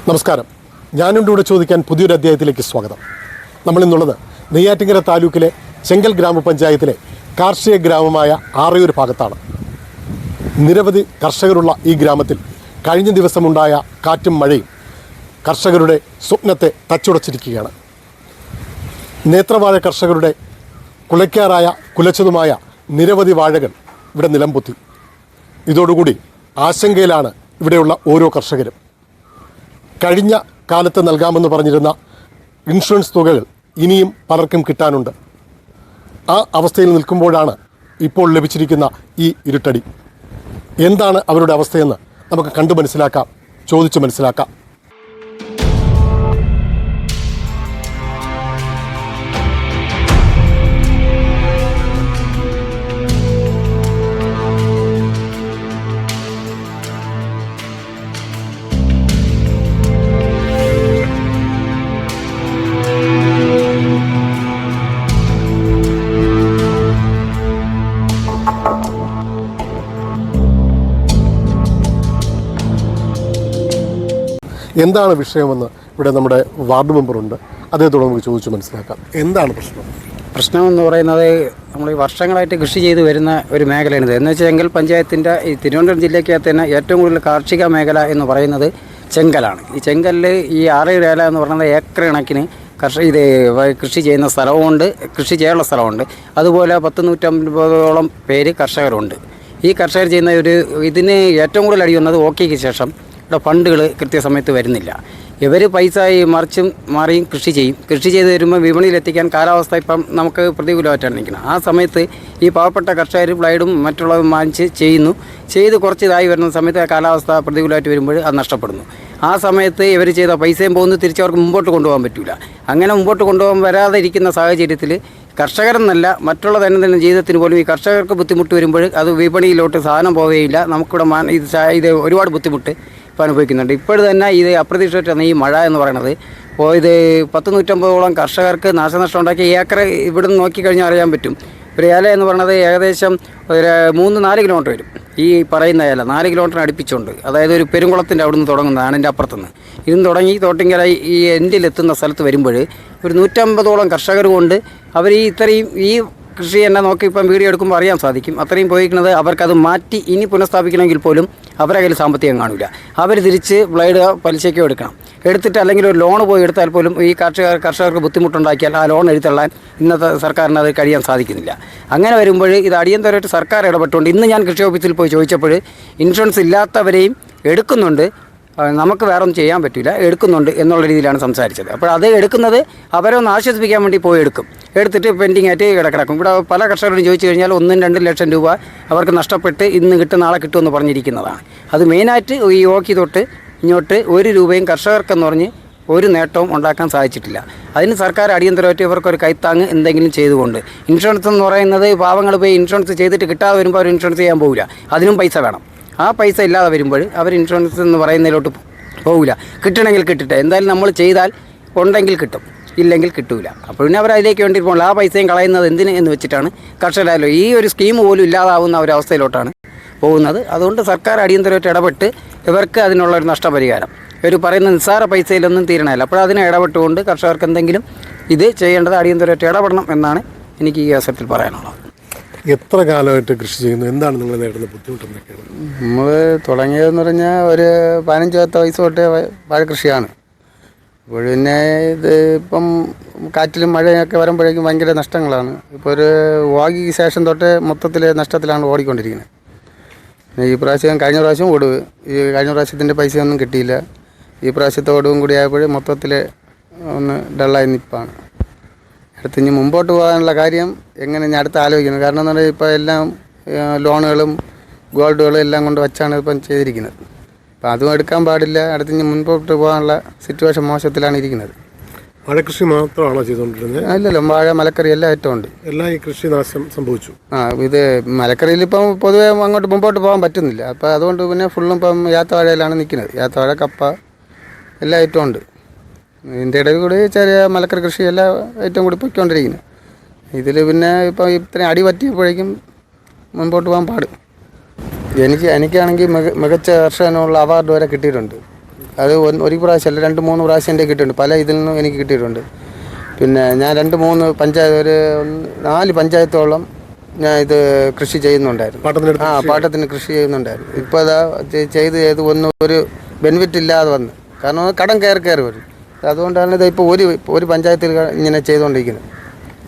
നമസ്കാരം. ഞാനുണ്ട് ഇവിടെ ചോദിക്കാൻ പുതിയൊരു അധ്യായത്തിലേക്ക് സ്വാഗതം. നമ്മളിന്നുള്ളത് നെയ്യാറ്റിൻകര താലൂക്കിലെ ചെങ്കൽ ഗ്രാമപഞ്ചായത്തിലെ കാർഷിക ഗ്രാമമായ ആറയൂർ ഭാഗത്താണ്. നിരവധി കർഷകരുള്ള ഈ ഗ്രാമത്തിൽ കഴിഞ്ഞ ദിവസമുണ്ടായ കാറ്റും മഴയും കർഷകരുടെ സ്വപ്നത്തെ തച്ചുടച്ചിരിക്കുകയാണ്. നേത്രവാഴ കർഷകരുടെ കുലയ്ക്കാറായ കുലച്ചതുമായ നിരവധി വാഴകൾ ഇവിടെ നിലംപൊത്തി. ഇതോടുകൂടി ആശങ്കയിലാണ് ഇവിടെയുള്ള ഓരോ കർഷകരും. കഴിഞ്ഞ കാലത്ത് നൽകാമെന്ന് പറഞ്ഞിരുന്ന ഇൻഷുറൻസ് തുകകൾ ഇനിയും പലർക്കും കിട്ടാനുണ്ട്. ആ അവസ്ഥയിൽ നിൽക്കുമ്പോഴാണ് ഇപ്പോൾ ലഭിച്ചിരിക്കുന്ന ഈ ഇരുട്ടടി. എന്താണ് അവരുടെ അവസ്ഥയെന്ന് നമുക്ക് കണ്ടു മനസ്സിലാക്കാം, ചോദിച്ചു മനസ്സിലാക്കാം. എന്താണ് വിഷയമെന്ന് ഇവിടെ നമ്മുടെ വാർഡ് മെമ്പറുണ്ട്, അദ്ദേഹത്തോട് നമുക്ക് ചോദിച്ചു മനസ്സിലാക്കാം. എന്താണ് പ്രശ്നമെന്ന് പറയുന്നത് നമ്മൾ വർഷങ്ങളായിട്ട് കൃഷി ചെയ്തു വരുന്ന ഒരു മേഖലയാണിത്. എന്ന് വെച്ചാൽ ചെങ്കൽ പഞ്ചായത്തിൻ്റെ ഈ തിരുവനന്തപുരം ജില്ലയ്ക്കകത്ത് തന്നെ ഏറ്റവും കൂടുതൽ കാർഷിക മേഖല എന്ന് പറയുന്നത് ചെങ്കലാണ്. ഈ ചെങ്കലിൽ ഈ ആറയൂർ ഏല എന്ന് പറയുന്നത് ഏക്കർ കണക്കിന് കൃഷി ചെയ്യുന്ന സ്ഥലവുമുണ്ട്, കൃഷി ചെയ്യാനുള്ള സ്ഥലമുണ്ട്. അതുപോലെ 150-150ഓളം പേര് കർഷകരുണ്ട്. ഈ കർഷകർ ചെയ്യുന്ന ഇതിന് ഏറ്റവും കൂടുതൽ അടി വന്നത് ഓക്കിക്ക് ശേഷം ഇവിടെ ഫണ്ടുകൾ കൃത്യസമയത്ത് വരുന്നില്ല. ഇവർ പൈസ മറിച്ചും മാറിയും കൃഷി ചെയ്യും. കൃഷി ചെയ്ത് വരുമ്പോൾ വിപണിയിലെത്തിക്കാൻ കാലാവസ്ഥ ഇപ്പം നമുക്ക് പ്രതികൂലമായിട്ടാണ് നിൽക്കുന്നത്. ആ സമയത്ത് ഈ പാവപ്പെട്ട കർഷകർ ബ്ലൈഡും മറ്റുള്ളതും വാങ്ങിച്ച് ചെയ്ത് കുറച്ച് ഇതായി വരുന്ന സമയത്ത് ആ കാലാവസ്ഥ പ്രതികൂലമായിട്ട് വരുമ്പോൾ അത് നഷ്ടപ്പെടുന്നു. ആ സമയത്ത് ഇവർ ചെയ്ത പൈസയും പോകുന്നു, തിരിച്ചവർക്ക് മുമ്പോട്ട് കൊണ്ടുപോകാൻ പറ്റില്ല. അങ്ങനെ മുമ്പോട്ട് കൊണ്ടുപോകാൻ വരാതെ ഇരിക്കുന്ന സാഹചര്യത്തിൽ കർഷകരെന്നല്ല മറ്റുള്ള ദൈനംദിന ജീവിതത്തിന് പോലും ഈ കർഷകർക്ക് ബുദ്ധിമുട്ട് വരുമ്പോൾ അത് വിപണിയിലോട്ട് സാധനം പോവുകയില്ല. നമുക്കിവിടെ ഇത് ഒരുപാട് ബുദ്ധിമുട്ട് ഇപ്പോൾ അനുഭവിക്കുന്നുണ്ട്. ഇപ്പോൾ തന്നെ ഇത് അപ്രതീക്ഷിതമായിട്ടാണ് ഈ മഴ എന്ന് പറയുന്നത്. അപ്പോൾ ഇത് 150-150ഓളം കർഷകർക്ക് നാശനഷ്ടം ഉണ്ടാക്കി. ഏക്കർ ഇവിടെ നിന്ന് നോക്കിക്കഴിഞ്ഞാൽ അറിയാൻ പറ്റും. ഒരു ഏല എന്ന് പറയുന്നത് ഏകദേശം ഒരു 3-4 കിലോമീറ്റർ വരും. ഈ പറയുന്ന ഏല 4 കിലോമീറ്ററിന് അടുപ്പിച്ചുണ്ട്. അതായത് ഒരു പെരുങ്കുളത്തിൻ്റെ അവിടെ നിന്ന് തുടങ്ങുന്നതാണ്, എൻ്റെ അപ്പുറത്തുനിന്ന് ഇതും തുടങ്ങി തോട്ടിങ്കര ഈ എൻഡിലെത്തുന്ന സ്ഥലത്ത് വരുമ്പോൾ ഒരു 150ഓളം കർഷകർ കൊണ്ട് അവർ ഇത്രയും ഈ കൃഷി എന്നെ നോക്കി ഇപ്പം വീഡിയോ എടുക്കുമ്പോൾ അറിയാൻ സാധിക്കും. അത്രയും പോയിരിക്കുന്നത് അവർക്കത് മാറ്റി ഇനി പുനഃസ്ഥാപിക്കണമെങ്കിൽ പോലും അവരുടെ കയ്യിൽ സാമ്പത്തികം കാണില്ല. അവർ തിരിച്ച് ബ്ലൈഡ് പലിശയ്ക്കോ എടുത്തിട്ട് അല്ലെങ്കിൽ ഒരു ലോൺ പോയി എടുത്താൽ പോലും ഈ കർഷകർക്ക് ബുദ്ധിമുട്ടുണ്ടാക്കിയാൽ ആ ലോൺ എഴുത്തള്ളാൻ ഇന്നത്തെ സർക്കാരിന് അത് കഴിയാൻ സാധിക്കുന്നില്ല. അങ്ങനെ വരുമ്പോൾ ഇത് അടിയന്തരമായിട്ട് സർക്കാർ ഇടപെട്ടുകൊണ്ട് ഇന്ന് ഞാൻ കൃഷി ഓഫീസിൽ പോയി ചോദിച്ചപ്പോൾ ഇൻഷുറൻസ് ഇല്ലാത്തവരെയും എടുക്കുന്നുണ്ട്, നമുക്ക് വേറെ ഒന്നും ചെയ്യാൻ പറ്റില്ല, എടുക്കുന്നുണ്ട് എന്നുള്ള രീതിയിലാണ് സംസാരിച്ചത്. അപ്പോൾ അത് എടുക്കുന്നത് അവരെ ഒന്ന് ആശ്വസിപ്പിക്കാൻ വേണ്ടി പോയി എടുത്തിട്ട് പെൻഡിങ് ആയിട്ട് കിടക്കും. ഇവിടെ പല കർഷകരോടും ചോദിച്ചു കഴിഞ്ഞാൽ 1-2 ലക്ഷം രൂപ അവർക്ക് നഷ്ടപ്പെട്ട് ഇന്ന് കിട്ടും നാളെ കിട്ടുമെന്ന് പറഞ്ഞിരിക്കുന്നതാണ്. അത് മെയിനായിട്ട് ഈ ഓക്കി തൊട്ട് ഇങ്ങോട്ട് 1 രൂപയും കർഷകർക്കെന്ന് പറഞ്ഞ് ഒരു നേട്ടവും ഉണ്ടാക്കാൻ സാധിച്ചിട്ടില്ല. അതിന് സർക്കാർ അടിയന്തരമായിട്ട് ഇവർക്കൊരു കൈത്താങ്ങ് എന്തെങ്കിലും ചെയ്തുകൊണ്ട്, ഇൻഷുറൻസ് എന്ന് പറയുന്നത് പാവങ്ങൾ പോയി ഇൻഷുറൻസ് ചെയ്തിട്ട് കിട്ടാതെ വരുമ്പോൾ അവർ ഇൻഷുറൻസ് ചെയ്യാൻ പോകില്ല, അതിനും പൈസ വേണം. ആ പൈസ ഇല്ലാതെ വരുമ്പോൾ അവർ ഇൻഷുറൻസ് എന്ന് പറയുന്നതിലോട്ട് പോകില്ല. കിട്ടണമെങ്കിൽ കിട്ടട്ടെ, എന്തായാലും നമ്മൾ ചെയ്താൽ ഉണ്ടെങ്കിൽ കിട്ടും, ഇല്ലെങ്കിൽ കിട്ടില്ല. അപ്പോൾ പിന്നെ അവർ അതിലേക്ക് വേണ്ടി പോകില്ല. ആ പൈസയും കളയുന്നത് എന്തിന് എന്ന് വെച്ചിട്ടാണ് കർഷകരായാലും ഈ ഒരു സ്കീം പോലും ഇല്ലാതാവുന്ന ഒരവസ്ഥയിലോട്ടാണ് പോകുന്നത്. അതുകൊണ്ട് സർക്കാർ അടിയന്തരമായിട്ട് ഇടപെട്ട് ഇവർക്ക് അതിനുള്ളൊരു നഷ്ടപരിഹാരം ഇവർ പറയുന്ന നിസ്സാര പൈസയിലൊന്നും തീരണമല്ല. അപ്പോൾ അതിനെ ഇടപെട്ടുകൊണ്ട് കർഷകർക്ക് എന്തെങ്കിലും ഇത് ചെയ്യേണ്ടത് അടിയന്തരമായിട്ട് ഇടപെടണം എന്നാണ് എനിക്ക് ഈ അവസരത്തിൽ പറയാനുള്ളത്. എത്ര കാലമായിട്ട് കൃഷി ചെയ്യുന്നു? എന്താണ് നിങ്ങൾ നേരിടുന്ന ബുദ്ധിമുട്ടെന്നൊക്കെയാണ്? നമ്മൾ തുടങ്ങിയതെന്ന് പറഞ്ഞാൽ ഒരു 15-10 വയസ്സ് തൊട്ടേ വാഴക്കൃഷിയാണ്. അപ്പോൾ പിന്നെ ഇത് ഇപ്പം കാറ്റിലും മഴയൊക്കെ വരുമ്പോഴേക്കും ഭയങ്കര നഷ്ടങ്ങളാണ്. ഇപ്പോൾ ഒരു ഓഗിക്ക് ശേഷം തൊട്ട് മൊത്തത്തിൽ നഷ്ടത്തിലാണ് ഓടിക്കൊണ്ടിരിക്കുന്നത്. ഈ പ്രാവശ്യം കഴിഞ്ഞ പ്രാവശ്യം ഒടുവ്, ഈ കഴിഞ്ഞ പ്രാവശ്യത്തിൻ്റെ പൈസയൊന്നും കിട്ടിയില്ല. ഈ പ്രാവശ്യത്തെ ഒടുവും കൂടി ആയപ്പോൾ മൊത്തത്തിൽ ഒന്ന് ഡള്ളായി നിൽപ്പാണ്. അടുത്ത് ഇനി മുമ്പോട്ട് പോകാനുള്ള കാര്യം എങ്ങനെ ഞാൻ അടുത്ത് ആലോചിക്കുന്നത്. കാരണം എന്ന് പറഞ്ഞാൽ ഇപ്പോൾ എല്ലാം ലോണുകളും ഗോൾഡുകളും എല്ലാം കൊണ്ട് വച്ചാണ് ഇപ്പം ചെയ്തിരിക്കുന്നത്. അപ്പോൾ അതും എടുക്കാൻ പാടില്ല. അടുത്ത് ഇനി മുൻപോട്ട് പോകാനുള്ള സിറ്റുവേഷൻ മോശത്തിലാണ് ഇരിക്കുന്നത്. വാഴക്കൃഷി മാത്രമാണോ ചെയ്തുകൊണ്ടിരുന്നത്? അല്ലല്ലോ, വാഴ മലക്കറി എല്ലാം ഏറ്റവും ഉണ്ട്. എല്ലാം ഈ കൃഷി നാശം സംഭവിച്ചു. ഇത് മലക്കറിയിൽ ഇപ്പം പൊതുവേ അങ്ങോട്ട് മുമ്പോട്ട് പോകാൻ പറ്റുന്നില്ല. അപ്പോൾ അതുകൊണ്ട് പിന്നെ ഫുള്ളും ഇപ്പം ഏത്തവാഴയിലാണ് നിൽക്കുന്നത്. ഏത്തവാഴ, കപ്പ എല്ലാ ഐറ്റവും ഉണ്ട്. ഇതിൻ്റെ ഇടയിൽ കൂടി ചെറിയ മലക്കറി കൃഷി എല്ലാം ഏറ്റവും കൂടി പൊയ്ക്കൊണ്ടിരിക്കുന്നത്. ഇതിൽ പിന്നെ ഇപ്പം ഇത്രയും അടി പറ്റിയപ്പോഴേക്കും മുൻപോട്ട് പോകാൻ പാടും. എനിക്കാണെങ്കിൽ മികച്ച കർഷകനുള്ള അവാർഡ് വരെ കിട്ടിയിട്ടുണ്ട്. അത് ഒരു പ്രാവശ്യമല്ല 2-3 പ്രാവശ്യം എൻ്റെ കിട്ടിയിട്ടുണ്ട്. പല ഇതിൽ നിന്നും എനിക്ക് കിട്ടിയിട്ടുണ്ട്. പിന്നെ ഞാൻ 2-3 പഞ്ചായത്ത് ഒരു 4 പഞ്ചായത്തോളം ഞാൻ ഇത് കൃഷി ചെയ്യുന്നുണ്ടായിരുന്നു. പാട്ടത്തിന് കൃഷി ചെയ്യുന്നുണ്ടായിരുന്നു. ഇപ്പോൾ അതാ ചെയ്ത് ഒന്നും ഒരു ബെനിഫിറ്റ് ഇല്ലാതെ വന്ന്, കാരണം കടം കയറി വരും. അതുകൊണ്ടാണ് ഇത് ഇപ്പോൾ ഒരു പഞ്ചായത്തിൽ ഇങ്ങനെ ചെയ്തുകൊണ്ടിരിക്കുന്നത്.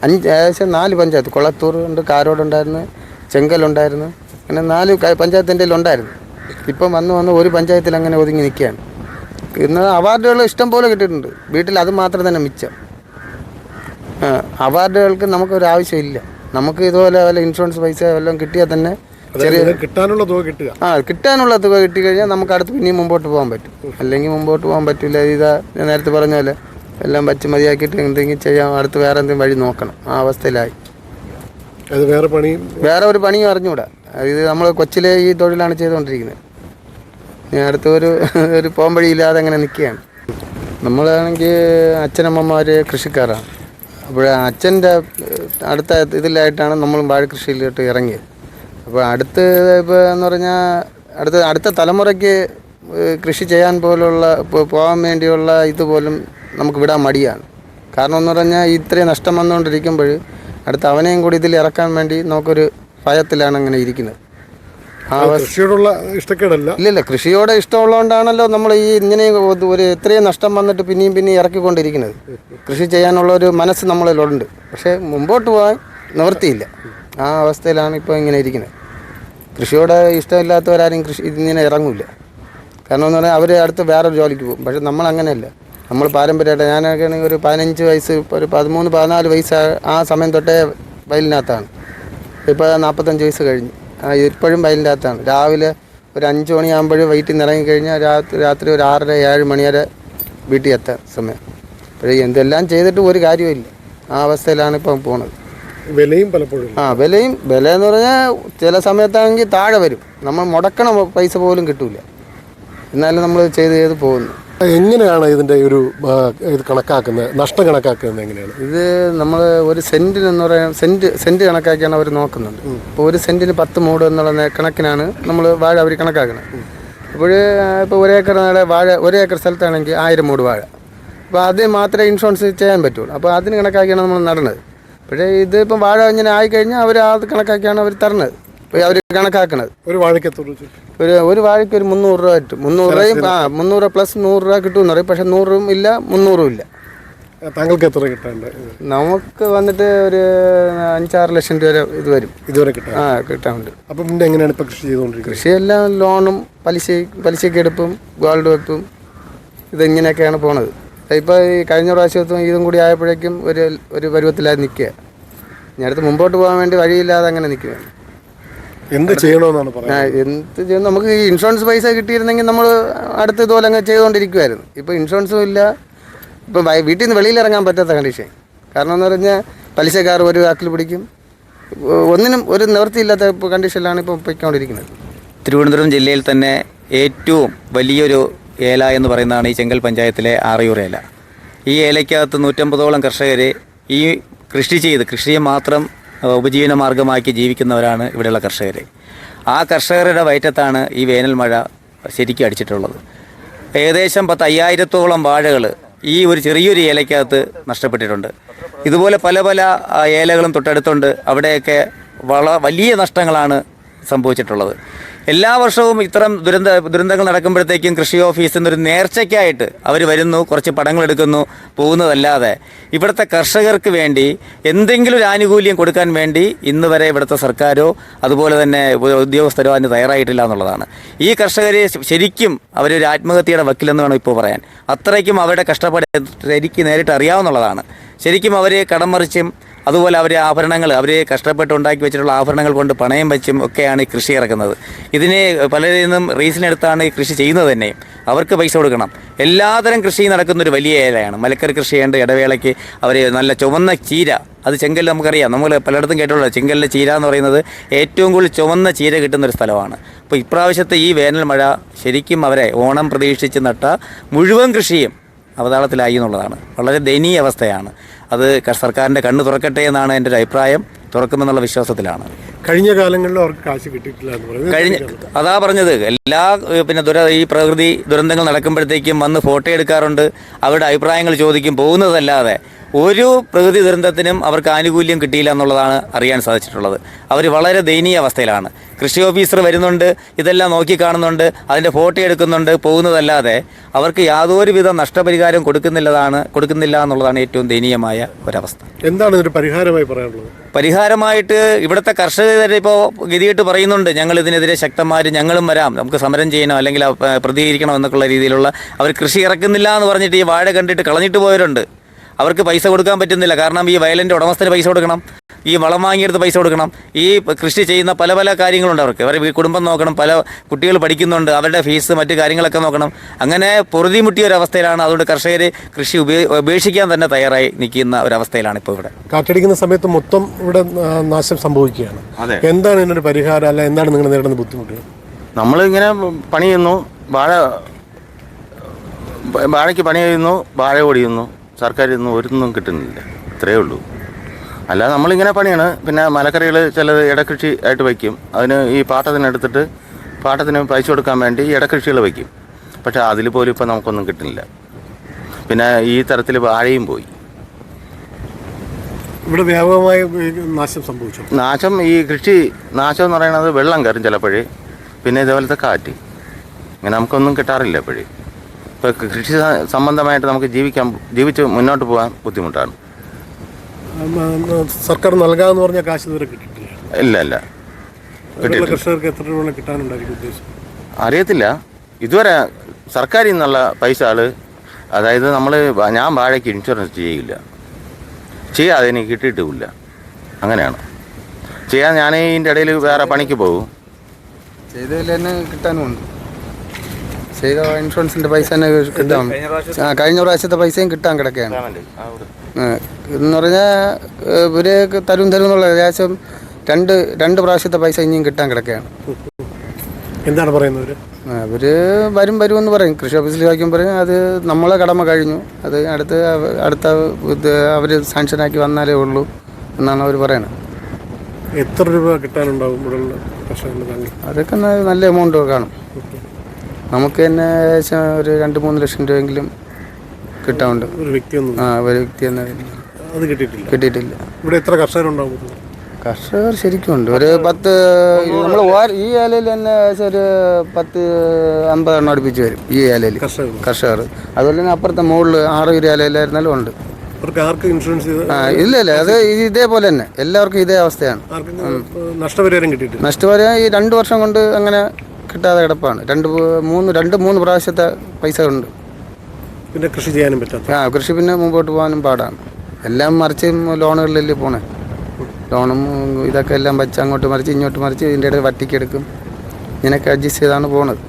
ഏകദേശം 4 പഞ്ചായത്ത്, കൊളത്തൂർ ഉണ്ട്, കാരോടുണ്ടായിരുന്നു, ചെങ്കലുണ്ടായിരുന്നു, അങ്ങനെ 4 പഞ്ചായത്തിൻ്റെ ഉണ്ടായിരുന്നു. ഇപ്പം വന്ന് ഒരു പഞ്ചായത്തിൽ അങ്ങനെ ഒതുങ്ങി നിൽക്കുകയാണ്. ഇന്ന് അവാർഡുകൾ ഇഷ്ടം പോലെ കിട്ടിയിട്ടുണ്ട്. വീട്ടിൽ അത് മാത്രം തന്നെ മിച്ചം. അവാർഡുകൾക്ക് നമുക്കൊരു ആവശ്യമില്ല. നമുക്ക് ഇതുപോലെ വല്ല ഇൻഷുറൻസ് പൈസ വല്ലതും കിട്ടിയാൽ തന്നെ കിട്ടാനുള്ള തുക കിട്ടുക. കിട്ടാനുള്ള തുക കിട്ടിക്കഴിഞ്ഞാൽ നമുക്ക് അടുത്ത് പിന്നെയും മുമ്പോട്ട് പോകാൻ പറ്റും. അല്ലെങ്കിൽ മുമ്പോട്ട് പോകാൻ പറ്റില്ല. ഇതാ ഞാൻ നേരത്തെ പറഞ്ഞ പോലെ എല്ലാം വച്ച് മതിയാക്കിയിട്ട് എന്തെങ്കിലും ചെയ്യാം, അടുത്ത് വേറെ എന്തെങ്കിലും വഴി നോക്കണം. ആ അവസ്ഥയിലായി. അത് വേറെ ഒരു പണിയും അറിഞ്ഞുകൂടാ. ഇത് നമ്മൾ കൊച്ചിലെ ഈ തൊഴിലാണ് ചെയ്തുകൊണ്ടിരിക്കുന്നത്. ഞാൻ അടുത്ത ഒരു പോംവഴിയില്ലാതെ അങ്ങനെ നിൽക്കുകയാണ്. നമ്മളാണെങ്കിൽ അച്ഛനമ്മമാർ കൃഷിക്കാരാണ്. അപ്പോൾ അച്ഛൻ്റെ അടുത്ത ഇതിലായിട്ടാണ് നമ്മൾ വാഴ കൃഷിയിലോട്ട് ഇറങ്ങിയത്. അപ്പോൾ ഇപ്പോൾ എന്ന് പറഞ്ഞാൽ അടുത്ത തലമുറയ്ക്ക് കൃഷി ചെയ്യാൻ പോകാൻ വേണ്ടിയുള്ള ഇതുപോലും നമുക്ക് വിടാൻ മടിയാണ്. കാരണം എന്ന് പറഞ്ഞാൽ ഇത്രയും നഷ്ടം വന്നുകൊണ്ടിരിക്കുമ്പോൾ അടുത്ത അവനെയും കൂടി ഇതിൽ ഇറക്കാൻ വേണ്ടി നമുക്കൊരു ഭയത്തിലാണ് അങ്ങനെ ഇരിക്കുന്നത്. കൃഷിയോടുള്ള ഇഷ്ടക്കേടല്ല. ഇല്ല, കൃഷിയോടെ ഇഷ്ടമുള്ളതുകൊണ്ടാണല്ലോ നമ്മൾ ഇങ്ങനെ ഒരു ഇത്രയും നഷ്ടം വന്നിട്ട് പിന്നെയും ഇറക്കിക്കൊണ്ടിരിക്കുന്നത്. കൃഷി ചെയ്യാനുള്ള ഒരു മനസ്സ് നമ്മളിലുണ്ട്. പക്ഷേ മുമ്പോട്ട് പോകാൻ നിവൃത്തിയില്ല. ആ അവസ്ഥയിലാണ് ഇപ്പോൾ ഇങ്ങനെ ഇരിക്കുന്നത്. കൃഷിയോട് ഇഷ്ടമില്ലാത്തവരാരും ഇങ്ങനെ ഇറങ്ങില്ല. കാരണം എന്ന് പറഞ്ഞാൽ അവർ അടുത്ത് വേറൊരു ജോലിക്ക് പോകും. പക്ഷേ നമ്മളങ്ങനെയല്ല. നമ്മൾ പാരമ്പര്യമായിട്ട്, ഞാനൊക്കെ ആണെങ്കിൽ ഒരു 15 വയസ്സ്, ഒരു 13-14 വയസ്സ് ആ സമയം തൊട്ടേ വയലിനകത്താണ്. ഇപ്പോൾ 45 വയസ്സ് കഴിഞ്ഞു. ഇപ്പോഴും വയലിൻ്റെ അകത്താണ്. രാവിലെ ഒരു 5 മണിയാകുമ്പോഴും വീട്ടിൽ നിന്ന് ഇറങ്ങിക്കഴിഞ്ഞാൽ രാത്രി ഒരു 6-7 മണി വരെ വീട്ടിൽ എത്താൻ സമയം. അപ്പോഴേ എന്തെല്ലാം ചെയ്തിട്ട് ഒരു കാര്യമില്ല. ആ അവസ്ഥയിലാണ് ഇപ്പം പോകുന്നത്. വിലയും പലപ്പോഴും വില എന്ന് പറഞ്ഞാൽ ചില സമയത്താണെങ്കിൽ താഴെ വരും. നമ്മൾ മുടക്കണ പൈസ പോലും കിട്ടില്ല. എന്നാലും നമ്മൾ ചെയ്ത് പോകുന്നു. എങ്ങനെയാണ് ഇതിൻ്റെ ഒരു ഇത് കണക്കാക്കുന്നത്, നഷ്ടം കണക്കാക്കുന്നത് എങ്ങനെയാണ്? ഇത് നമ്മൾ ഒരു സെൻറ്റിനെന്ന് പറയാൻ സെൻറ്റ് കണക്കാക്കിയാണ് അവർ നോക്കുന്നുണ്ട്. ഇപ്പോൾ ഒരു സെൻറ്റിന് 10 മൂട് എന്നുള്ള കണക്കിനാണ് നമ്മൾ വാഴ അവർ കണക്കാക്കുന്നത്. അപ്പോൾ ഇപ്പോൾ 1 ഏക്കർ വാഴ 1 ഏക്കർ സ്ഥലത്താണെങ്കിൽ 1000 മൂട് വാഴ. അപ്പോൾ അത് മാത്രമേ ഇൻഷുറൻസ് ചെയ്യാൻ പറ്റുള്ളൂ. അപ്പോൾ അതിന് കണക്കാക്കിയാണ് നമ്മൾ നടന്നത്. പക്ഷേ ഇതിപ്പം വാഴ ഇങ്ങനെ ആയിക്കഴിഞ്ഞാൽ അവർ അത് കണക്കാക്കിയാണ് അവർ തരുന്നത്. ഇപ്പോൾ അവർ കണക്കാക്കണത് ഒരു വാഴയ്ക്ക് ഒരു വാഴയ്ക്ക് ഒരു 300 രൂപ കിട്ടും. 300 രൂപയും 300 പ്ലസ് 100 രൂപ കിട്ടുമെന്ന് പറയും. പക്ഷേ 100 ഇല്ല, 300 ഇല്ല. താങ്കൾക്ക് എത്ര കിട്ടാണ്ട്? നമുക്ക് വന്നിട്ട് ഒരു 5-6 ലക്ഷം രൂപ ഇത് വരും ഇതുവരെ കിട്ടാറുണ്ട്. അപ്പം പിന്നെ എങ്ങനെയാണ് ഇപ്പോൾ കൃഷി ചെയ്തുകൊണ്ടിരിക്കുന്നത്? കൃഷിയെല്ലാം ലോണും പലിശയ്ക്ക് എടുപ്പും ഗോൾഡ് വെപ്പും ഇതിങ്ങനെയൊക്കെയാണ് പോണത്. ഇപ്പോൾ ഈ കഴിഞ്ഞ പ്രാവശ്യത്തും ഇതും കൂടി ആയപ്പോഴേക്കും ഒരു പരുവത്തിലായി നിൽക്കുക. ഇനി അടുത്ത് മുമ്പോട്ട് പോകാൻ വേണ്ടി വഴിയില്ലാതെ അങ്ങനെ നിൽക്കുകയാണ്. എന്ത് ചെയ്യണമെന്നാണ് പറയുന്നത്? എന്ത് ചെയ്യണം? നമുക്ക് ഈ ഇൻഷുറൻസ് പൈസ കിട്ടിയിരുന്നെങ്കിൽ നമ്മൾ അടുത്ത് ഇതുപോലെ അങ്ങ് ചെയ്തുകൊണ്ടിരിക്കുമായിരുന്നു. ഇപ്പോൾ ഇൻഷുറൻസും ഇല്ല. ഇപ്പം വീട്ടിൽ നിന്ന് വെളിയിലിറങ്ങാൻ പറ്റാത്ത കണ്ടീഷൻ. കാരണം എന്ന് പറഞ്ഞാൽ പലിശക്കാർ ഒരു വാക്കിൽ പിടിക്കും. ഒന്നിനും ഒരു നിവൃത്തിയില്ലാത്ത കണ്ടീഷനിലാണ് ഇപ്പോൾ പോയിക്കൊണ്ടിരിക്കുന്നത്. തിരുവനന്തപുരം ജില്ലയിൽ തന്നെ ഏറ്റവും വലിയൊരു ഏല എന്ന് പറയുന്നതാണ് ഈ ചെങ്കൽ പഞ്ചായത്തിലെ ആറയൂർ ഏല. ഈ ഏലയ്ക്കകത്ത് 150ഓളം കർഷകർ ഈ കൃഷിയെ മാത്രം ഉപജീവന മാർഗമാക്കി ജീവിക്കുന്നവരാണ് ഇവിടെയുള്ള കർഷകർ. ആ കർഷകരുടെ വയറ്റത്താണ് ഈ വേനൽ മഴ ശരിക്കും അടിച്ചിട്ടുള്ളത്. ഏകദേശം 50,000-ഓളം വാഴകൾ ഈ ഒരു ചെറിയൊരു ഏലയ്ക്കകത്ത് നഷ്ടപ്പെട്ടിട്ടുണ്ട്. ഇതുപോലെ പല ഏലകളും തൊട്ടടുത്തുണ്ട്. അവിടെയൊക്കെ വലിയ നഷ്ടങ്ങളാണ് സംഭവിച്ചിട്ടുള്ളത്. എല്ലാ വർഷവും ഇത്തരം ദുരന്തങ്ങൾ നടക്കുമ്പോഴത്തേക്കും കൃഷി ഓഫീസിൽ നിന്നൊരു നേർച്ചയ്ക്കായിട്ട് അവർ വരുന്നു, കുറച്ച് പടങ്ങൾ എടുക്കുന്നു, പോകുന്നതല്ലാതെ ഇവിടുത്തെ കർഷകർക്ക് വേണ്ടി എന്തെങ്കിലും ഒരു ആനുകൂല്യം കൊടുക്കാൻ വേണ്ടി ഇന്ന് വരെ ഇവിടുത്തെ സർക്കാരോ അതുപോലെ തന്നെ ഉദ്യോഗസ്ഥരോ അതിന് തയ്യാറായിട്ടില്ല എന്നുള്ളതാണ്. ഈ കർഷകരെ ശരിക്കും അവരൊരു ആത്മഹത്യയുടെ വക്കിലെന്ന് വേണം ഇപ്പോൾ പറയാൻ. അത്രയ്ക്കും അവരുടെ കഷ്ടപ്പാട് ശരിക്കും നേരിട്ട് അറിയാവുന്നതാണ്. ശരിക്കും അവർ കടം മറിച്ചും അതുപോലെ അവർ ആഭരണങ്ങൾ അവർ കഷ്ടപ്പെട്ട് ഉണ്ടാക്കി വെച്ചിട്ടുള്ള ആഭരണങ്ങൾ കൊണ്ട് പണയം വെച്ചും ഒക്കെയാണ് ഈ കൃഷി ഇറക്കുന്നത്. ഇതിന് പലരിൽ നിന്നും റീസണെടുത്താണ് ഈ കൃഷി ചെയ്യുന്നത് തന്നെ. അവർക്ക് പൈസ കൊടുക്കണം. എല്ലാതരം കൃഷി നടക്കുന്നൊരു വലിയ ഏലയാണ്. മലക്കറി കൃഷിയുണ്ട്. ഇടവേളയ്ക്ക് അവർ നല്ല ചുവന്ന ചീര, അത് ചെങ്കൽ നമുക്കറിയാം, നമ്മൾ പലയിടത്തും കേട്ടുള്ളത് ചെങ്കലിലെ ചീര എന്ന് പറയുന്നത് ഏറ്റവും കൂടുതൽ ചുവന്ന ചീര കിട്ടുന്നൊരു സ്ഥലമാണ്. അപ്പോൾ ഇപ്രാവശ്യത്തെ ഈ വേനൽ മഴ ശരിക്കും അവരെ ഓണം പ്രതീക്ഷിച്ച് നട്ട മുഴുവൻ കൃഷിയും അവതാളത്തിലായി എന്നുള്ളതാണ്. വളരെ ദയനീയ അവസ്ഥയാണ്. അത് സർക്കാരിൻ്റെ കണ്ണ് തുറക്കട്ടെ എന്നാണ് എൻ്റെ ഒരു അഭിപ്രായം. തുറക്കുമെന്നുള്ള വിശ്വാസത്തിലാണ്. കഴിഞ്ഞ കാലങ്ങളിൽ അവർക്ക് കാശ് കിട്ടിയിട്ടില്ല എന്ന് പറയുന്നത് അതാ പറഞ്ഞത്, എല്ലാ പിന്നെ ഈ പ്രകൃതി ദുരന്തങ്ങൾ നടക്കുമ്പോഴത്തേക്കും വന്ന് ഫോട്ടോ എടുക്കാറുണ്ട്, അവരുടെ അഭിപ്രായങ്ങൾ ചോദിക്കും, പോകുന്നതല്ലാതെ ഒരു പ്രകൃതി ദുരന്തത്തിനും അവർക്ക് ആനുകൂല്യം കിട്ടിയില്ല എന്നുള്ളതാണ് അറിയാൻ സാധിച്ചിട്ടുള്ളത്. അവർ വളരെ ദയനീയ അവസ്ഥയിലാണ്. കൃഷി ഓഫീസർ വരുന്നുണ്ട്, ഇതെല്ലാം നോക്കി കാണുന്നുണ്ട്, അതിൻ്റെ ഫോട്ടോ എടുക്കുന്നുണ്ട്, പോകുന്നതല്ലാതെ അവർക്ക് യാതൊരുവിധ നഷ്ടപരിഹാരം കൊടുക്കുന്നില്ല എന്നുള്ളതാണ് ഏറ്റവും ദയനീയമായ ഒരവസ്ഥ. എന്താണ് ഇതിന് പരിഹാരമായി പറയാനുള്ളത്? പരിഹാരമായിട്ട് ഇവിടുത്തെ കർഷകർ ഇപ്പോൾ ഗതികെട്ട് പറയുന്നുണ്ട്, ഞങ്ങൾ ഇതിനെതിരെ ശക്തന്മാർ ഞങ്ങളും വരാം, നമുക്ക് സമരം ചെയ്യണം അല്ലെങ്കിൽ പ്രതികരിക്കണം എന്നൊക്കെയുള്ള രീതിയിലുള്ള അവർ കൃഷി ഇറക്കുന്നില്ല എന്ന് പറഞ്ഞിട്ട് ഈ വാഴ കണ്ടിട്ട് കളഞ്ഞിട്ട് പോയവരുണ്ട്. അവർക്ക് പൈസ കൊടുക്കാൻ പറ്റുന്നില്ല. കാരണം ഈ വയലിൻ്റെ ഉടമസ്ഥന് പൈസ കൊടുക്കണം, ഈ വളം വാങ്ങിയെടുത്ത് പൈസ കൊടുക്കണം, ഈ കൃഷി ചെയ്യുന്ന പല പല കാര്യങ്ങളുണ്ട് അവർക്ക്. അവരുടെ കുടുംബം നോക്കണം, പല കുട്ടികൾ പഠിക്കുന്നുണ്ട്, അവരുടെ ഫീസ് മറ്റു കാര്യങ്ങളൊക്കെ നോക്കണം. അങ്ങനെ പൊറുതിമുട്ടിയ ഒരവസ്ഥയിലാണ്. അതുകൊണ്ട് കർഷകർ കൃഷി ഉപേക്ഷിക്കാൻ തന്നെ തയ്യാറായി നിൽക്കുന്ന ഒരവസ്ഥയിലാണ് ഇപ്പോൾ ഇവിടെ. കാറ്റടിക്കുന്ന സമയത്ത് മൊത്തം ഇവിടെ നാശം സംഭവിക്കുകയാണ്. എന്താണ് ഇതിനൊരു പരിഹാരം? അല്ല എന്താണ് നിങ്ങൾ നേരിടുന്ന ബുദ്ധിമുട്ടുകൾ? നമ്മളിങ്ങനെ പണി ചെയ്യുന്നു, വാഴയ്ക്ക് പണി ചെയ്യുന്നു, വാഴ ഓടിയുന്നു, സർക്കാരിൽ നിന്ന് ഒരൊന്നും കിട്ടുന്നില്ല. ഇത്രയേ ഉള്ളൂ. അല്ലാതെ നമ്മളിങ്ങനെ പണിയാണ്. പിന്നെ മലക്കറികൾ ചിലത് ഇടകൃഷി ആയിട്ട് വയ്ക്കും. അതിന് ഈ പാട്ടത്തിനെടുത്തിട്ട് പാട്ടത്തിന് പൈസ കൊടുക്കാൻ വേണ്ടി ഇടകൃഷികൾ വയ്ക്കും. പക്ഷേ അതിൽ പോലും ഇപ്പം നമുക്കൊന്നും കിട്ടുന്നില്ല. പിന്നെ ഈ തരത്തിൽ വാഴയും പോയി. ഇവിടെ വ്യാപകമായ നാശം സംഭവിച്ചു. നാശം ഈ കൃഷി നാശം എന്ന് പറയുന്നത് വെള്ളം കയറും ചിലപ്പോഴേ, പിന്നെ ഇതേപോലത്തെ കാറ്റ്, ഇങ്ങനെ നമുക്കൊന്നും കിട്ടാറില്ല എപ്പോഴേ. ഇപ്പോൾ കൃഷി സംബന്ധമായിട്ട് നമുക്ക് ജീവിച്ച് മുന്നോട്ട് പോകാൻ ബുദ്ധിമുട്ടാണ്. സർക്കാർ നൽകാമെന്ന് പറഞ്ഞ കാശ് ഇതുവരെ കിട്ടിയിട്ടില്ല. ഇല്ല കിട്ടിയിട്ടില്ല. കർഷകർക്ക് എത്ര രൂപ കിട്ടാനുണ്ടായിരിക്കും ഉദ്ദേശം അറിയത്തില്ല. ഇതുവരെ സർക്കാരിൽ നിന്നുള്ള പൈസ അതായത് ഞാൻ വാഴയ്ക്ക് ഇൻഷുറൻസ് ചെയ്യാതെ എനിക്ക് കിട്ടിയിട്ടുമില്ല. അങ്ങനെയാണ് ചെയ്യാൻ. ഞാൻ ഇതിൻ്റെ ഇടയിൽ വേറെ പണിക്ക് പോകും. ചെയ്തതിൽ തന്നെ കിട്ടാനുമുണ്ട്. ചെയ്ത ഇൻഷുറൻസിൻ്റെ പൈസ തന്നെ കിട്ടാം. കഴിഞ്ഞ പ്രാവശ്യത്തെ പൈസയും കിട്ടാൻ കിടക്കുകയാണ്. എന്ന് പറഞ്ഞാൽ ഇവർ തരും എന്നുള്ള ഏകദേശം രണ്ട് പ്രാവശ്യത്തെ പൈസ ഇനിയും കിട്ടാൻ കിടക്കുകയാണ്. എന്താണ് പറയുന്നത്? അവർ വരുമെന്ന് പറയും. കൃഷി ഓഫീസിൽ വായിക്കും പറയും അത് നമ്മളെ കടമ കഴിഞ്ഞു, അത് അടുത്ത അവർ സാങ്ഷനാക്കി വന്നാലേ ഉള്ളൂ എന്നാണ് അവർ പറയുന്നത്. എത്ര രൂപ കിട്ടാനുണ്ടാവും? അതൊക്കെ നല്ല എമൗണ്ട് കാണും. നമുക്ക് തന്നെ ഏകദേശം ഒരു 2-3 ലക്ഷം രൂപയെങ്കിലും കിട്ടാറുണ്ട്. ഒരു വ്യക്തി തന്നെ അത് കിട്ടിയിട്ടില്ല. ഇവിടെ എത്ര കർഷകരുണ്ടാവും? കർഷകർ ശരിക്കും ഉണ്ട്. ഒരു 10 നമ്മൾ ഈ ഏലയിൽ തന്നെ ഏകദേശം ഒരു 10-50 എണ്ണം അടുപ്പിച്ച് വരും ഈ ഏലയിൽ കർഷകർ. അതുപോലെ തന്നെ അപ്പുറത്തെ മുകളിൽ 6 ഏലയിലായിരുന്നാലും ഉണ്ട്. ഇൻഷുറൻസ് ഇല്ല അത് ഇതേപോലെ തന്നെ എല്ലാവർക്കും ഇതേ അവസ്ഥയാണ്. നഷ്ടപരിഹാരം കിട്ടിയിട്ടില്ല. നഷ്ടപരിഹാരം ഈ 2 വർഷം കൊണ്ട് അങ്ങനെ കിട്ടാതെ കിടപ്പാണ്. 2-3 പ്രാവശ്യത്തെ പൈസ ഉണ്ട്. പിന്നെ കൃഷി ചെയ്യാനും പറ്റാത്ത കൃഷി പിന്നെ മുമ്പോട്ട് പോകാനും പാടാണ്. എല്ലാം മറിച്ച് ലോണുകളിലല്ലേ പോണേ. ലോണും ഇതൊക്കെ എല്ലാം വെച്ച് അങ്ങോട്ട് മറിച്ച് ഇങ്ങോട്ട് മറിച്ച് ഇതിൻ്റെ ഇടയിൽ വട്ടിക്കെടുക്കും. ഇങ്ങനെയൊക്കെ അഡ്ജസ്റ്റ് ചെയ്താണ് പോണത്.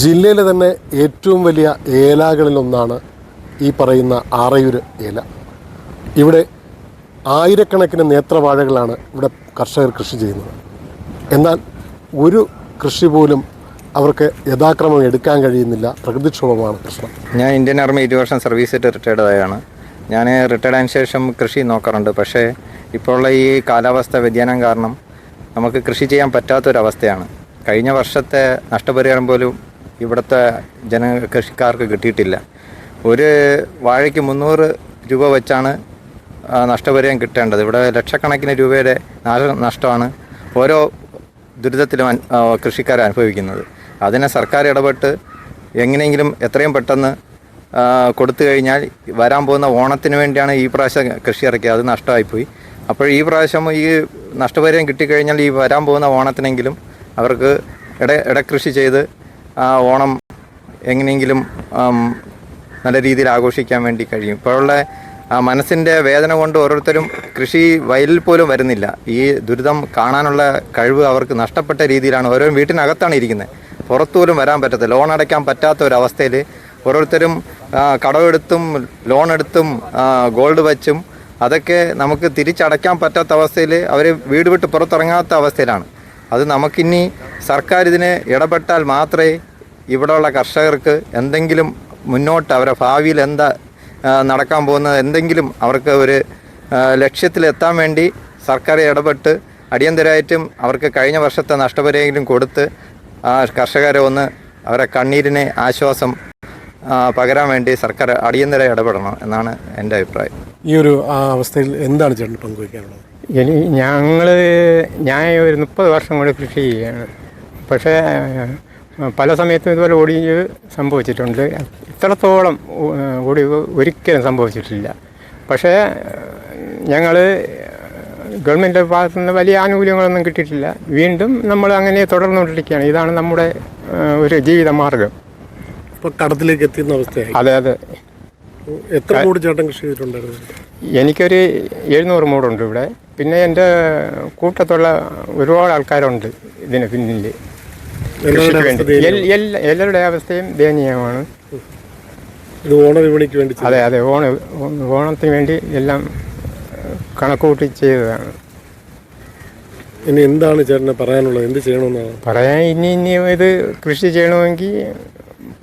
ജില്ലയിലെ തന്നെ ഏറ്റവും വലിയ ഏലകളിലൊന്നാണ് ഈ പറയുന്ന ആറയൂര് ഏല. ഇവിടെ ആയിരക്കണക്കിന് നേത്രവാഴകളാണ് ഇവിടെ കർഷകർ കൃഷി ചെയ്യുന്നത്. എന്നാൽ ഒരു കൃഷി പോലും അവർക്ക് യഥാക്രമം എടുക്കാൻ കഴിയുന്നില്ല. പ്രകൃതിക്ഷോഭമാണ് പ്രശ്നം. ഞാൻ ഇന്ത്യൻ ആർമി 20 വർഷം സർവീസ് ചെയ്ത് റിട്ടയർഡായാണ്. ഞാൻ റിട്ടയർഡ് ആയതിനു ശേഷം കൃഷി നോക്കാറുണ്ട്. പക്ഷേ ഇപ്പോഴുള്ള ഈ കാലാവസ്ഥ വ്യതിയാനം കാരണം നമുക്ക് കൃഷി ചെയ്യാൻ പറ്റാത്തൊരവസ്ഥയാണ്. കഴിഞ്ഞ വർഷത്തെ നഷ്ടപരിഹാരം പോലും ഇവിടുത്തെ കൃഷിക്കാർക്ക് കിട്ടിയിട്ടില്ല. ഒരു വാഴയ്ക്ക് 300 രൂപ വെച്ചാണ് നഷ്ടപരിഹാരം കിട്ടേണ്ടത്. ഇവിടെ ലക്ഷക്കണക്കിന് രൂപയുടെ നഷ്ടമാണ് ഓരോ ദുരിതത്തിലും കൃഷിക്കാർ അനുഭവിക്കുന്നത്. അതിനെ സർക്കാർ ഇടപെട്ട് എങ്ങനെയെങ്കിലും എത്രയും പെട്ടെന്ന് കൊടുത്തു കഴിഞ്ഞാൽ വരാൻ പോകുന്ന ഓണത്തിന് വേണ്ടിയാണ് ഈ പ്രാവശ്യം കൃഷി ഇറക്കിയത്. അത് നഷ്ടമായിപ്പോയി. അപ്പോൾ ഈ പ്രാവശ്യം ഈ നഷ്ടപരിഹാരം കിട്ടിക്കഴിഞ്ഞാൽ ഈ വരാൻ പോകുന്ന ഓണത്തിനെങ്കിലും അവർക്ക് ഇടകൃഷി ചെയ്ത് ഓണം എങ്ങനെയെങ്കിലും നല്ല രീതിയിൽ ആഘോഷിക്കാൻ വേണ്ടി കഴിയും. ഇപ്പോഴുള്ള മനസ്സിൻ്റെ വേദന കൊണ്ട് ഓരോരുത്തരും കൃഷി വയലിൽ പോലും വരുന്നില്ല. ഈ ദുരിതം കാണാനുള്ള കഴിവ് അവർക്ക് നഷ്ടപ്പെട്ട രീതിയിലാണ്. ഓരോ വീട്ടിനകത്താണ് ഇരിക്കുന്നത്, പുറത്തുപോലും വരാൻ പറ്റത്തില്ല. ലോൺ അടയ്ക്കാൻ പറ്റാത്ത ഒരവസ്ഥയിൽ ഓരോരുത്തരും കടമെടുത്തും ലോൺ എടുത്തും ഗോൾഡ് വച്ചും അതൊക്കെ നമുക്ക് തിരിച്ചടയ്ക്കാൻ പറ്റാത്ത അവസ്ഥയിൽ അവർ വീട് വിട്ട് പുറത്തിറങ്ങാത്ത അവസ്ഥയിലാണ്. അത് നമുക്കിനി സർക്കാർ ഇതിന് ഇടപെട്ടാൽ മാത്രമേ ഇവിടെയുള്ള കർഷകർക്ക് എന്തെങ്കിലും മുന്നോട്ട് അവരുടെ ഭാവിയിൽ എന്താ നടക്കാൻ പോകുന്നത് എന്തെങ്കിലും അവർക്ക് ഒരു ലക്ഷ്യത്തിലെത്താൻ വേണ്ടി സർക്കാർ ഇടപെട്ട് അടിയന്തരമായിട്ടും അവർക്ക് കഴിഞ്ഞ വർഷത്തെ നഷ്ടപരിഹാരം കൊടുത്ത് കർഷകരെ ഒന്ന് അവരെ കണ്ണീരിനെ ആശ്വാസം പകരാൻ വേണ്ടി സർക്കാർ അടിയന്തര ഇടപെടണം എന്നാണ് എൻ്റെ അഭിപ്രായം. ഈ ഒരു അവസ്ഥയിൽ എന്താണ് ചേട്ടൻ പങ്കുവയ്ക്കാനുള്ളത്? ഞാൻ ഒരു 30 വർഷം കൊണ്ട് കൃഷി ചെയ്യുകയാണ്. പക്ഷേ പല സമയത്തും ഇതുപോലെ ഒടിവ് സംഭവിച്ചിട്ടുണ്ട്. ഇത്രത്തോളം ഒടിവ് ഒരിക്കലും സംഭവിച്ചിട്ടില്ല. പക്ഷേ ഞങ്ങൾ ഗവൺമെൻറ് ഭാഗത്തു നിന്ന് വലിയ ആനുകൂല്യങ്ങളൊന്നും കിട്ടിയിട്ടില്ല. വീണ്ടും നമ്മൾ അങ്ങനെ തുടർന്നുകൊണ്ടിരിക്കുകയാണ്. ഇതാണ് നമ്മുടെ ഒരു ജീവിത മാർഗം. ഇപ്പോൾ കടത്തിലേക്ക് എത്തുന്ന അവസ്ഥയായി. അതെ അതെ. എത്ര മൂട് ചേട്ടൻ കൃഷി ചെയ്തിട്ടുണ്ടായിരുന്നു? എനിക്കൊരു 700 മൂടുണ്ട് ഇവിടെ. പിന്നെ എൻ്റെ കൂട്ടത്തുള്ള ഒരുപാട് ആൾക്കാരുണ്ട് ഇതിന് പിന്നിൽ. എല്ലാവരുടെ അവസ്ഥയും ദയനീയമാണ്. ഇത് ഓണവിപണിക്ക് വേണ്ടി? അതെ അതെ, ഓണത്തിന് വേണ്ടി എല്ലാം കണക്കുകൂട്ടി ചെയ്തതാണ്. ഇനി എന്താണ് ചേട്ടന് പറയാനുള്ളത്? എന്ത് ചെയ്യണമെന്നാണ് പറയാൻ? ഇനി ഇത് കൃഷി ചെയ്യണമെങ്കിൽ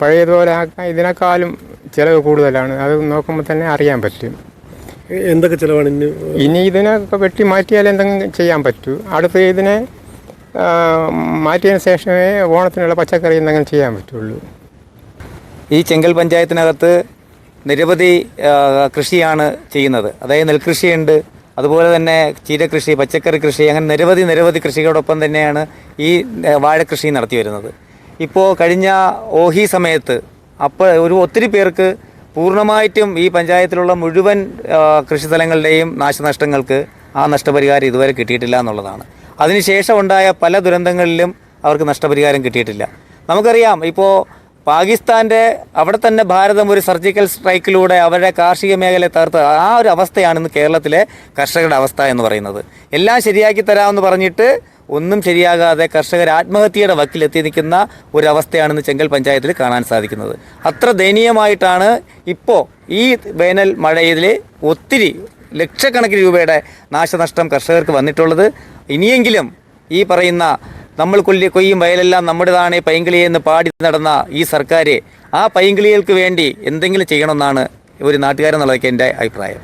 പഴയതുപോലെ ആക്കാൻ ഇതിനേക്കാളും ചിലവ് കൂടുതലാണ്. അത് നോക്കുമ്പോൾ തന്നെ അറിയാൻ പറ്റും. എന്തൊക്കെ ചിലവാണ് ഇനി ഇതിനൊക്കെ വെട്ടി മാറ്റിയാൽ എന്തെങ്കിലും ചെയ്യാൻ പറ്റൂ. അടുത്ത ഇതിനെ മാറ്റിയതിന് ശേഷമേ ഓണത്തിനുള്ള പച്ചക്കറി എന്തെങ്കിലും ചെയ്യാൻ പറ്റുള്ളൂ. ഈ ചെങ്കൽ പഞ്ചായത്തിനകത്ത് നിരവധി കൃഷിയാണ് ചെയ്യുന്നത്. അതായത് നെൽകൃഷിയുണ്ട്, അതുപോലെ തന്നെ ചീരകൃഷി, പച്ചക്കറി കൃഷി, അങ്ങനെ നിരവധി കൃഷികളോടൊപ്പം തന്നെയാണ് ഈ വാഴക്കൃഷി നടത്തി വരുന്നത്. ഇപ്പോൾ കഴിഞ്ഞ ഓഹി സമയത്ത് ഒത്തിരി പേർക്ക് പൂർണ്ണമായിട്ടും ഈ പഞ്ചായത്തിലുള്ള മുഴുവൻ കൃഷിസ്ഥലങ്ങളുടെയും നാശനഷ്ടങ്ങൾക്ക് ആ നഷ്ടപരിഹാരം ഇതുവരെ കിട്ടിയിട്ടില്ല എന്നുള്ളതാണ്. അതിനുശേഷം ഉണ്ടായ പല ദുരന്തങ്ങളിലും അവർക്ക് നഷ്ടപരിഹാരം കിട്ടിയിട്ടില്ല. നമുക്കറിയാം, ഇപ്പോൾ പാകിസ്ഥാൻ്റെ അവിടെ തന്നെ ഭാരതം ഒരു സർജിക്കൽ സ്ട്രൈക്കിലൂടെ അവരുടെ കാർഷിക മേഖലയെ തകർത്ത ആ ഒരു അവസ്ഥയാണ് ഇന്ന് കേരളത്തിലെ കർഷകരുടെ അവസ്ഥ എന്ന് പറയുന്നത്. എല്ലാം ശരിയാക്കി തരാമെന്ന് പറഞ്ഞിട്ട് ഒന്നും ശരിയാകാതെ കർഷകർ ആത്മഹത്യയുടെ വക്കിലെത്തി നിൽക്കുന്ന ഒരവസ്ഥയാണ് ഇന്ന് ചെങ്കൽ പഞ്ചായത്തിൽ കാണാൻ സാധിക്കുന്നത്. അത്ര ദയനീയമായിട്ടാണ് ഇപ്പോൾ ഈ വേനൽ മഴയിൽ ഒത്തിരി ലക്ഷക്കണക്കിന് രൂപയുടെ നാശനഷ്ടം കർഷകർക്ക് വന്നിട്ടുള്ളത്. ഇനിയെങ്കിലും ഈ പറയുന്ന നമ്മൾ കൊയ്യും വയലെല്ലാം നമ്മുടേതാണ് പൈങ്കിളിയെന്ന് പാടി നടന്ന ഈ സർക്കാർ ആ പൈങ്കിളികൾക്ക് വേണ്ടി എന്തെങ്കിലും ചെയ്യണമെന്നാണ് ഒരു നാട്ടുകാരെന്നുള്ളതൊക്കെ എൻ്റെ അഭിപ്രായം.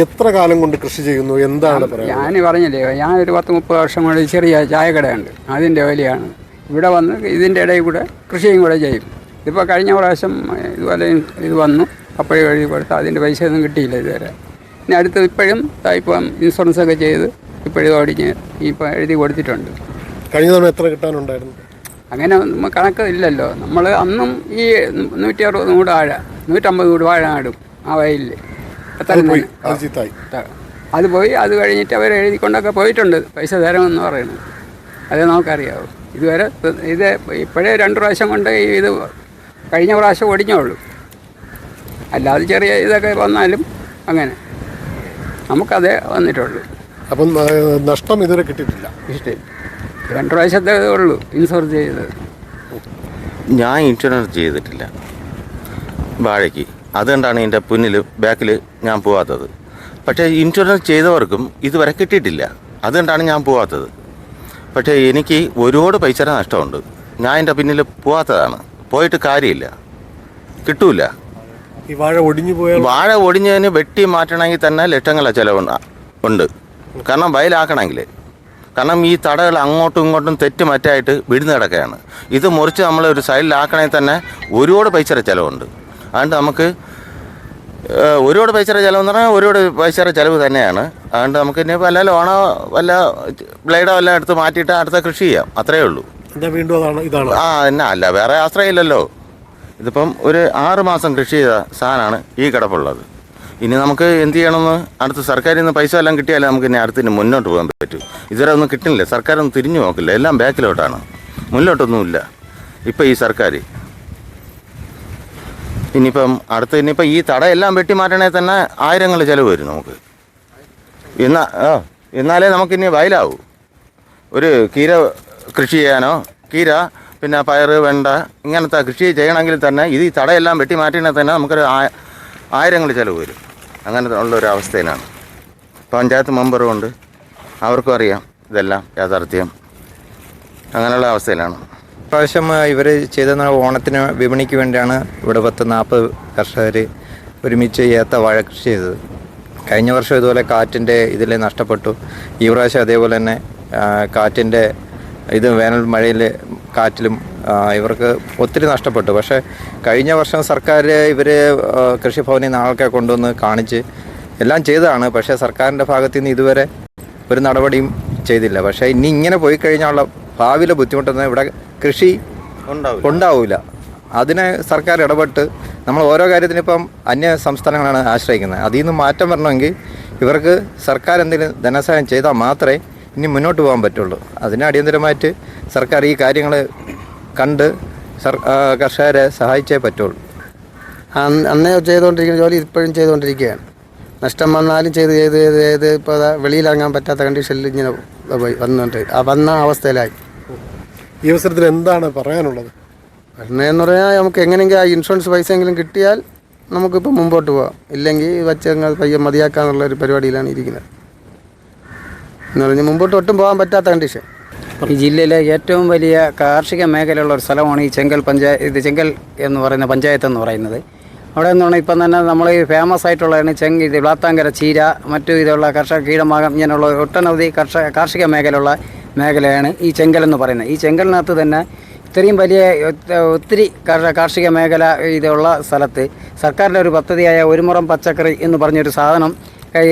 എത്ര കാലം കൊണ്ട് കൃഷി ചെയ്യുന്നു? എന്താണ് പറയുക? ഞാൻ പറഞ്ഞില്ലേ, ഞാനൊരു 10-30 വർഷം കൊണ്ട് ചെറിയ ചായക്കടയുണ്ട്, അതിൻ്റെ ജോലിയാണ്. ഇവിടെ വന്ന് ഇതിൻ്റെ ഇടയിൽ കൂടെ കൃഷിയും കൂടെ ചെയ്യും. ഇതിപ്പോൾ കഴിഞ്ഞ പ്രാവശ്യം ഇതുപോലെ ഇത് വന്നു, അപ്പോഴേ എഴുതി കൊടുത്ത് അതിൻ്റെ പൈസ ഒന്നും കിട്ടിയില്ല ഇതുവരെ. ഇനി അടുത്ത് ഇപ്പോഴും ഇപ്പം ഇൻഷുറൻസൊക്കെ ചെയ്ത് ഇപ്പോഴും ഓടിഞ്ഞ് ഇപ്പോൾ എഴുതി കൊടുത്തിട്ടുണ്ട്. കഴിഞ്ഞ തവണ എത്ര കിട്ടാനുണ്ടായിരുന്നു? അങ്ങനെ കണക്ക് ഇല്ലല്ലോ. നമ്മൾ അന്നും ഈ 160 കൂടെ വാഴ, 150 കൂടെ വാഴ നടും ആ വയലിൽ. അത് പോയി, അത് കഴിഞ്ഞിട്ട് അവർ എഴുതിക്കൊണ്ടൊക്കെ പോയിട്ടുണ്ട്, പൈസ തരാമെന്ന് പറയുന്നു. അത് നമുക്കറിയാവും. ഇതുവരെ ഇത് ഇപ്പോഴേ 2 പ്രാവശ്യം കൊണ്ട് ഇത് കഴിഞ്ഞ പ്രാവശ്യം ഒടിഞ്ഞുള്ളൂ. അല്ലാതെ ചെറിയ ഇതൊക്കെ വന്നാലും അങ്ങനെ നമുക്കതേ വന്നിട്ടുള്ളൂ. അപ്പം നഷ്ടം ഇതുവരെ കിട്ടിയിട്ടില്ല? ഇഷ്ടം 2 പ്രാവശ്യത്തേ ഉള്ളൂ ഇൻഷുറൻസ് ചെയ്തത്. ഞാൻ ഇൻഷുറൻസ് ചെയ്തിട്ടില്ല വാഴയ്ക്ക്. അതുകൊണ്ടാണ് എൻ്റെ പിന്നിൽ ബാക്കിൽ ഞാൻ പോകാത്തത്. പക്ഷേ ഇൻഷുറൻസ് ചെയ്തവർക്കും ഇതുവരെ കിട്ടിയിട്ടില്ല. അതുകൊണ്ടാണ് ഞാൻ പോകാത്തത്. പക്ഷേ എനിക്ക് ഒരുപാട് പൈസ നഷ്ടമുണ്ട്. ഞാൻ എൻ്റെ പിന്നിൽ പോകാത്തതാണ്. പോയിട്ട് കാര്യമില്ല, കിട്ടൂല. ഈ വാഴ ഒടിഞ്ഞു പോയാൽ? വാഴ ഒടിഞ്ഞതിന് വെട്ടി മാറ്റണമെങ്കിൽ തന്നെ ലക്ഷങ്ങളെ ചിലവുണ്ട്. കാരണം വയലാക്കണമെങ്കിൽ. കാരണം ഈ തടകൾ അങ്ങോട്ടും ഇങ്ങോട്ടും തെറ്റ് മറ്റായിട്ട് വിടുന്ന് കിടക്കുകയാണ്. ഇത് മുറിച്ച് നമ്മൾ ഒരു സൈഡിലാക്കണമെങ്കിൽ തന്നെ ഒരുപാട് പൈസയുടെ ചിലവുണ്ട്. അതുകൊണ്ട് നമുക്ക് ഒരുപാട് പൈസയുടെ ചിലവെന്ന് പറഞ്ഞാൽ ഒരുപാട് പൈസയുടെ ചിലവ് തന്നെയാണ്. അതുകൊണ്ട് നമുക്ക് ഇനി വല്ല ലോണോ വല്ല ബ്ലേഡോ എല്ലാം എടുത്ത് മാറ്റിയിട്ട് അടുത്ത കൃഷി ചെയ്യാം, അത്രയേ ഉള്ളൂ. എന്താ വീണ്ടും ഇതാണ് എന്നാ അല്ല, വേറെ ആശ്രയമില്ലല്ലോ. ഇതിപ്പം ഒരു 6 മാസം കൃഷി ചെയ്ത സാധനമാണ് ഈ കിടപ്പുള്ളത്. ഇനി നമുക്ക് എന്ത് ചെയ്യണമെന്ന് അടുത്ത് സർക്കാരിൽ നിന്ന് പൈസ എല്ലാം കിട്ടിയാലേ നമുക്ക് ഇനി അടുത്തിന് മുന്നോട്ട് പോകാൻ പറ്റൂ. ഇതുവരെ ഒന്നും കിട്ടുന്നില്ല, സർക്കാരൊന്നും തിരിഞ്ഞു നോക്കില്ല, എല്ലാം ബാക്കിലോട്ടാണ്, മുന്നോട്ടൊന്നുമില്ല ഇപ്പം ഈ സർക്കാർ. ഇനിയിപ്പം ഈ തടയെല്ലാം വെട്ടി മാറ്റണമെങ്കിൽ തന്നെ ആയിരങ്ങൾ ചിലവ് വരും നമുക്ക്. എന്നാലേ നമുക്കിനി വയലാവൂ. ഒരു കീര കൃഷി ചെയ്യാനോ, കീര പിന്നെ പയർ, വെണ്ട ഇങ്ങനത്തെ കൃഷി ചെയ്യണമെങ്കിൽ തന്നെ ഈ തടയെല്ലാം വെട്ടി മാറ്റണമെങ്കിൽ തന്നെ നമുക്കൊരു ആയിരങ്ങൾ ചിലവ് വരും. അങ്ങനെ ഉള്ളൊരു അവസ്ഥയിലാണ്. പഞ്ചായത്ത് മെമ്പറും ഉണ്ട്, അവർക്കും അറിയാം ഇതെല്ലാം യാഥാർത്ഥ്യം. അങ്ങനെയുള്ള അവസ്ഥയിലാണ്. പ്രാവശ്യം ഇവർ ചെയ്ത ഓണത്തിന് വിപണിക്ക് വേണ്ടിയാണ് ഇവിടെ 10-40 കർഷകർ ഒരുമിച്ച് ഏത്ത വാഴ കൃഷി ചെയ്തത്. കഴിഞ്ഞ വർഷം ഇതുപോലെ കാറ്റിൻ്റെ ഇതിൽ നഷ്ടപ്പെട്ടു. ഈ പ്രാവശ്യം അതേപോലെ തന്നെ കാറ്റിൻ്റെ വേനൽ മഴയിൽ കാറ്റിലും ഇവർക്ക് ഒത്തിരി നഷ്ടപ്പെട്ടു. പക്ഷേ കഴിഞ്ഞ വർഷം സർക്കാർ ഇവർ കൃഷിഭവനിൽ നിന്ന് ആൾക്കാരെ കൊണ്ടുവന്ന് കാണിച്ച് എല്ലാം ചെയ്തതാണ്. പക്ഷേ സർക്കാരിൻ്റെ ഭാഗത്തു നിന്ന് ഇതുവരെ ഒരു നടപടിയും ചെയ്തില്ല. പക്ഷേ ഇനി ഇങ്ങനെ പോയി കഴിഞ്ഞാലുള്ള ഭാവിയിലെ ബുദ്ധിമുട്ടൊന്നും ഇവിടെ കൃഷി ഉണ്ടാവില്ല. അതിനെ സർക്കാർ ഇടപെട്ട് നമ്മൾ ഓരോ കാര്യത്തിനിപ്പം അന്യ സംസ്ഥാനങ്ങളാണ് ആശ്രയിക്കുന്നത്. അതിൽ നിന്ന് മാറ്റം വരണമെങ്കിൽ ഇവർക്ക് സർക്കാർ എന്തെങ്കിലും ധനസഹായം ചെയ്താൽ മാത്രമേ ഇനി മുന്നോട്ട് പോകാൻ പറ്റുള്ളൂ. അതിന് അടിയന്തരമായിട്ട് സർക്കാർ ഈ കാര്യങ്ങൾ കണ്ട് കർഷകരെ സഹായിച്ചേ പറ്റുള്ളൂ. അന്നേ ചെയ്തുകൊണ്ടിരിക്കുന്ന ജോലി ഇപ്പോഴും ചെയ്തുകൊണ്ടിരിക്കുകയാണ്. നഷ്ടം വന്നാലും ചെയ്ത് ഇപ്പോൾ വെളിയിലിറങ്ങാൻ പറ്റാത്ത കണ്ടീഷനിൽ ഇങ്ങനെ വന്ന അവസ്ഥയിലായി. ഈ അവസരത്തിൽ എന്താണ് പറയാനുള്ളത്? എന്ന് പറഞ്ഞാൽ നമുക്ക് എങ്ങനെയെങ്കിലും ആ ഇൻഷുറൻസ് പൈസയെങ്കിലും കിട്ടിയാൽ നമുക്കിപ്പോൾ മുമ്പോട്ട് പോകാം. ഇല്ലെങ്കിൽ വച്ച് പയ്യെ മതിയാക്കാന്നുള്ള ഒരു പരിപാടിയിലാണ് ഇരിക്കുന്നത്. എന്ന് പറഞ്ഞാൽ മുമ്പോട്ട് ഒട്ടും പോകാൻ പറ്റാത്ത കണ്ടീഷൻ. ഈ ജില്ലയിലെ ഏറ്റവും വലിയ കാർഷിക മേഖലയുള്ള ഒരു സ്ഥലമാണ് ഈ ചെങ്കൽ എന്ന് പറയുന്ന പഞ്ചായത്ത് എന്ന് പറയുന്നത്. അവിടെ എന്ന് പറഞ്ഞാൽ ഇപ്പം തന്നെ നമ്മൾ ഫേമസ് ആയിട്ടുള്ളതാണ് വ്ളാത്താങ്കര ചീര, മറ്റു ഇതുള്ള കർഷക കീടമാകം, ഇങ്ങനെയുള്ള ഒട്ടനവധി കാർഷിക മേഖലയാണ് ഈ ചെങ്കൽ എന്ന് പറയുന്നത്. ഈ ചെങ്കലിനകത്ത് തന്നെ ഇത്രയും വലിയ ഒത്തിരി കാർഷിക മേഖല ഇതുള്ള സ്ഥലത്ത് സർക്കാരിൻ്റെ ഒരു പദ്ധതിയായ ഒരു മുറം പച്ചക്കറി എന്ന് പറഞ്ഞൊരു സാധനം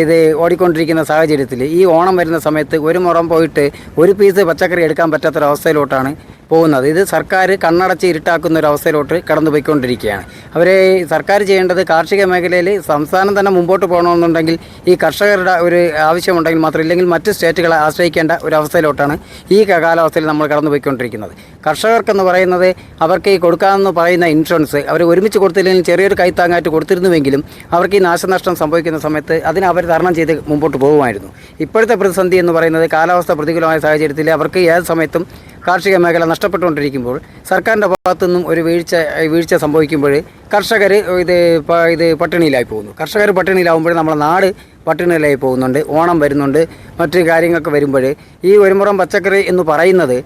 ഇത് ഓടിക്കൊണ്ടിരിക്കുന്ന സാഹചര്യത്തിൽ ഈ ഓണം വരുന്ന സമയത്ത് ഒരു മുറം പോയിട്ട് ഒരു പീസ് പച്ചക്കറി എടുക്കാൻ പറ്റാത്തൊരവസ്ഥയിലോട്ടാണ് പോകുന്നത്. ഇത് സർക്കാർ കണ്ണടച്ച് ഇരുട്ടാക്കുന്ന ഒരു അവസ്ഥയിലോട്ട് കടന്നു പോയിക്കൊണ്ടിരിക്കുകയാണ്. അവരെ സർക്കാർ ചെയ്യേണ്ടത് കാർഷിക മേഖലയിൽ സംസ്ഥാനം തന്നെ മുമ്പോട്ട് പോകണമെന്നുണ്ടെങ്കിൽ ഈ കർഷകരുടെ ഒരു ആവശ്യമുണ്ടെങ്കിൽ മാത്രം, ഇല്ലെങ്കിൽ മറ്റ് സ്റ്റേറ്റുകളെ ആശ്രയിക്കേണ്ട ഒരു അവസ്ഥയിലോട്ടാണ് ഈ കാലാവസ്ഥയിൽ നമ്മൾ കടന്നു പോയിക്കൊണ്ടിരിക്കുന്നത്. കർഷകർക്കെന്ന് പറയുന്നത് അവർക്ക് ഈ കൊടുക്കാമെന്ന് പറയുന്ന ഇൻഷുറൻസ് അവർ ഒരുമിച്ച് കൊടുത്തില്ലെങ്കിൽ ചെറിയൊരു കൈത്താങ്ങായിട്ട് കൊടുത്തിരുന്നുവെങ്കിലും അവർക്ക് ഈ നാശനഷ്ടം സംഭവിക്കുന്ന സമയത്ത് അതിന് അവർ തരണം ചെയ്ത് മുമ്പോട്ട് പോകുമായിരുന്നു. ഇപ്പോഴത്തെ പ്രതിസന്ധി എന്ന് പറയുന്നത് കാലാവസ്ഥ പ്രതികൂലമായ സാഹചര്യത്തിൽ അവർക്ക് ഏത് സമയത്തും കാർഷിക മേഖല നഷ്ടപ്പെട്ടുകൊണ്ടിരിക്കുമ്പോൾ സർക്കാരിൻ്റെ ഭാഗത്തു നിന്നും ഒരു വീഴ്ച സംഭവിക്കുമ്പോൾ കർഷകർ ഇത് പട്ടിണിയിലായി പോകുന്നു. കർഷകർ പട്ടിണിയിലാവുമ്പോൾ നമ്മുടെ നാട് പട്ടിണിയിലായി പോകുന്നുണ്ട്. ഓണം വരുന്നുണ്ട്, മറ്റു കാര്യങ്ങളൊക്കെ വരുമ്പോൾ ഈ ഒരു മുറം പച്ചക്കറി എന്ന് പറയുന്നത്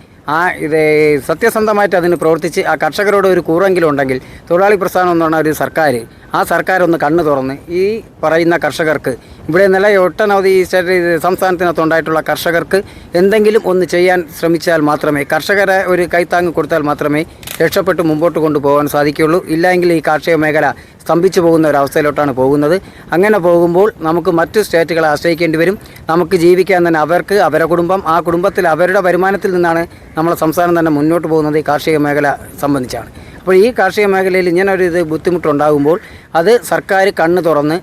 ഇത് സത്യസന്ധമായിട്ട് അതിന് പ്രവർത്തിച്ച് ആ കർഷകരോട് ഒരു കൂറെങ്കിലും ഉണ്ടെങ്കിൽ തൊഴിലാളി പ്രസ്ഥാനം എന്ന് പറഞ്ഞ ഒരു സർക്കാർ ഒന്ന് കണ്ണ് തുറന്ന് ഈ പറയുന്ന കർഷകർക്ക് ഇവിടെ ഒട്ടനവധി സംസ്ഥാനത്തിനകത്തുണ്ടായിട്ടുള്ള കർഷകർക്ക് എന്തെങ്കിലും ഒന്ന് ചെയ്യാൻ ശ്രമിച്ചാൽ മാത്രമേ, കർഷകരെ ഒരു കൈത്താങ്ങ് കൊടുത്താൽ മാത്രമേ രക്ഷപ്പെട്ട് മുമ്പോട്ട് കൊണ്ടുപോകാൻ സാധിക്കുകയുള്ളൂ. ഇല്ലെങ്കിൽ ഈ കാർഷിക മേഖല സ്തംഭിച്ചു പോകുന്ന ഒരവസ്ഥയിലോട്ടാണ് പോകുന്നത്. അങ്ങനെ പോകുമ്പോൾ നമുക്ക് മറ്റു സ്റ്റേറ്റുകളെ ആശ്രയിക്കേണ്ടി വരും. നമുക്ക് ജീവിക്കാൻ തന്നെ അവരുടെ കുടുംബം, ആ കുടുംബത്തിൽ അവരുടെ വരുമാനത്തിൽ നിന്നാണ് നമ്മളെ സംസ്ഥാനം തന്നെ മുന്നോട്ട് പോകുന്നത് ഈ കാർഷിക മേഖല സംബന്ധിച്ചാണ്. അപ്പോൾ ഈ കാർഷിക മേഖലയിൽ ഇങ്ങനൊരു ബുദ്ധിമുട്ടുണ്ടാകുമ്പോൾ അത് സർക്കാർ കണ്ണ് തുറന്ന്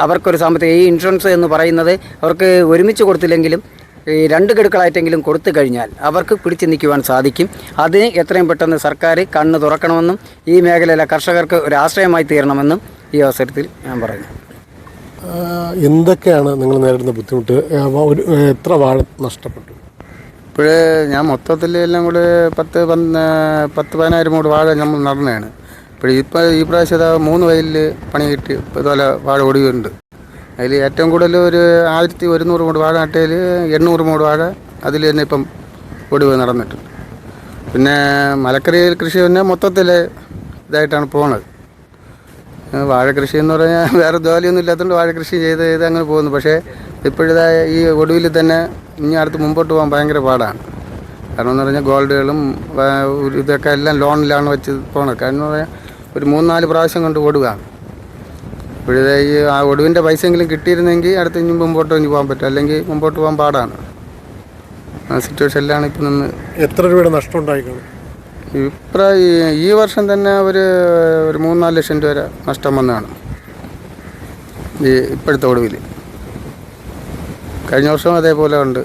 അവർക്കൊരു സാമ്പത്തിക ഈ ഇൻഷുറൻസ് എന്ന് പറയുന്നത് അവർക്ക് ഒരുമിച്ച് കൊടുത്തില്ലെങ്കിലും ഈ 2 ഗഡുക്കളായിട്ടെങ്കിലും കൊടുത്തു കഴിഞ്ഞാൽ അവർക്ക് പിടിച്ചു നിൽക്കുവാൻ സാധിക്കും. അതിന് എത്രയും പെട്ടെന്ന് സർക്കാർ കണ്ണ് തുറക്കണമെന്നും ഈ മേഖലയിലെ കർഷകർക്ക് ഒരു ആശ്രയമായി തീരണമെന്നും ഈ അവസരത്തിൽ ഞാൻ പറയുന്നു. എന്തൊക്കെയാണ് നിങ്ങൾ നേരിടുന്ന ബുദ്ധിമുട്ട്? എത്ര വാഴ നഷ്ടപ്പെട്ടു? ഇപ്പോഴേ ഞാൻ മൊത്തത്തിൽ എല്ലാം കൂടെ 10-15 മൂട് വാഴ നമ്മൾ നടന്നതാണ്. ഇപ്പോൾ ഈ പ്രാവശ്യം 3 വയലിൽ പണി കിട്ടി ഇതുപോലെ വാഴ ഒടിവുണ്ട്. അതിൽ ഏറ്റവും കൂടുതൽ ഒരു 1100 മൂട് വാഴ നട്ടതിൽ 800 മൂട് വാഴ അതിൽ തന്നെ ഇപ്പം ഒടിവ് നടന്നിട്ടുണ്ട്. പിന്നെ മലക്കറി കൃഷി തന്നെ മൊത്തത്തിൽ ഇതായിട്ടാണ് പോണത്. വാഴ കൃഷി എന്ന് പറഞ്ഞാൽ വേറെ ജോലിയൊന്നും ഇല്ലാത്തതുകൊണ്ട് വാഴ കൃഷി ചെയ്ത് അങ്ങനെ പോകുന്നു. പക്ഷേ ഇപ്പോഴത്തെ ഈ ഒടുവിൽ തന്നെ ഇനി അടുത്ത് മുമ്പോട്ട് പോകാൻ ഭയങ്കര പാടാണ്. കാരണം എന്ന് പറഞ്ഞാൽ ഗോൾഡുകളും ഇതൊക്കെ എല്ലാം ലോണിലാണ് വെച്ച് പോകണത്. കാരണം എന്ന് പറഞ്ഞാൽ ഒരു 3-4 പ്രാവശ്യം കൊണ്ട് ഓടുകയാണ്. ഇപ്പോഴത്തെ ഈ ആ ഒടുവിൻ്റെ പൈസയെങ്കിലും കിട്ടിയിരുന്നെങ്കിൽ അടുത്ത് ഇനി മുമ്പോട്ട് ഇനി പോകാൻ പറ്റും, അല്ലെങ്കിൽ മുമ്പോട്ട് പോകാൻ പാടാണ്. ആ സിറ്റുവേഷനിലാണ് ഇപ്പം നിന്ന്. എത്ര രൂപയുടെ നഷ്ടം ഉണ്ടായി കാണും? ഈ വർഷം തന്നെ ഒരു 3-4 ലക്ഷം രൂപ വരെ നഷ്ടം വന്നതാണ് ഈ ഇപ്പോഴത്തെ ഒടുവിൽ. കഴിഞ്ഞ വർഷം അതേപോലെ ഉണ്ട്.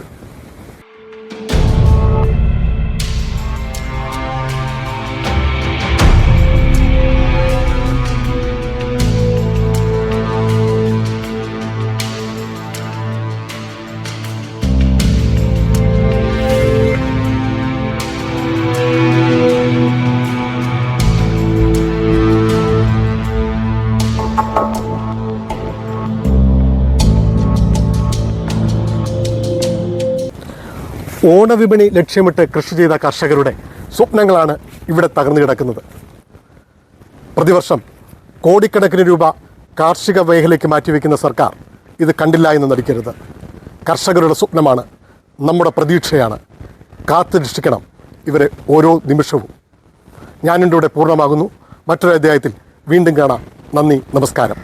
ഓണവിപണി ലക്ഷ്യമിട്ട് കൃഷി ചെയ്ത കർഷകരുടെ സ്വപ്നങ്ങളാണ് ഇവിടെ തകർന്നു കിടക്കുന്നത്. പ്രതിവർഷം കോടിക്കണക്കിന് രൂപ കാർഷിക മേഖലയ്ക്ക് മാറ്റിവെക്കുന്ന സർക്കാർ ഇത് കണ്ടില്ല എന്ന് നടിക്കരുത്. കർഷകരുടെ സ്വപ്നമാണ്, നമ്മുടെ പ്രതീക്ഷയാണ്. കാത്തുരക്ഷിക്കണം ഇവരെ ഓരോ നിമിഷവും. ഞാനിവിടെ പൂർണ്ണമാകുന്നു. മറ്റൊരു അധ്യായത്തിൽ വീണ്ടും കാണാം. നന്ദി, നമസ്കാരം.